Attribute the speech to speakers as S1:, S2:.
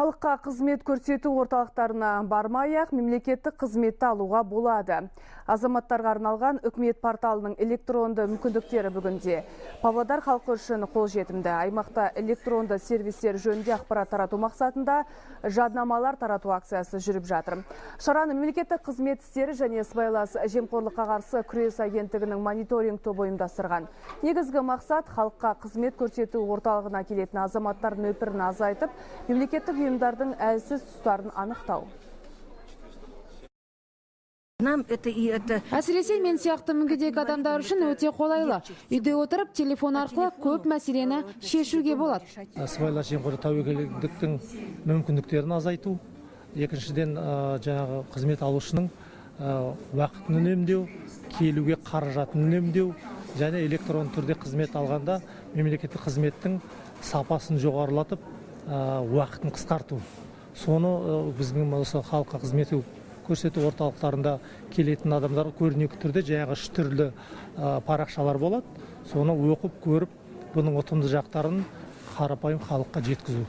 S1: Халыққа қызмет көрсету орталықтарына бармай-ақ мемлекеттік қызметті алуға болады. Азаматтарға арналған үкімет порталының электронды мүмкіндіктері бүгінде Павлодар халқы үшін қолжетімді. Аймақта электронды сервистер жөнінде ақпарат тарату мақсатында жаднамалар тарату акциясы жүріп жатыр. Шараны мемлекеттік қызмет істері және сыбайлас жемқорлыққа қарсы күрес агенттігінің мониторинг тобы ұйымдастырған. Негізгі мақсат халыққа қызмет көрсету орталығына келетін азаматтар нөпірін азайтып, мемлекеттік ұйымдардың әлсіз тұстарын анықтау.
S2: Әсіресе мен сияқты мүгедек адамдар үшін өте қолайлы. Үйде отырып, телефон арқылы көп мәселені шешуге болады.
S3: Сыбайлас жемқорлық тәуекелдіктің мүмкіндіктерін азайту, екіншіден жаңағы қызмет алушының уақытын үнемдеу, келуге қаражатын үнемдеу және электронды түрде қызмет алғанда мемлекеттік қызметтің сапасын жоғарылатып, уақытын қысқарту. Соны біздің осы халыққа қызмет көрсету орталықтарында келетін адамдар көрнекі түрде жаңағы 3 түрлі парақшалар болады. Соны оқып көріп, бұның ұтымды жақтарын қарапайым халыққа жеткізу.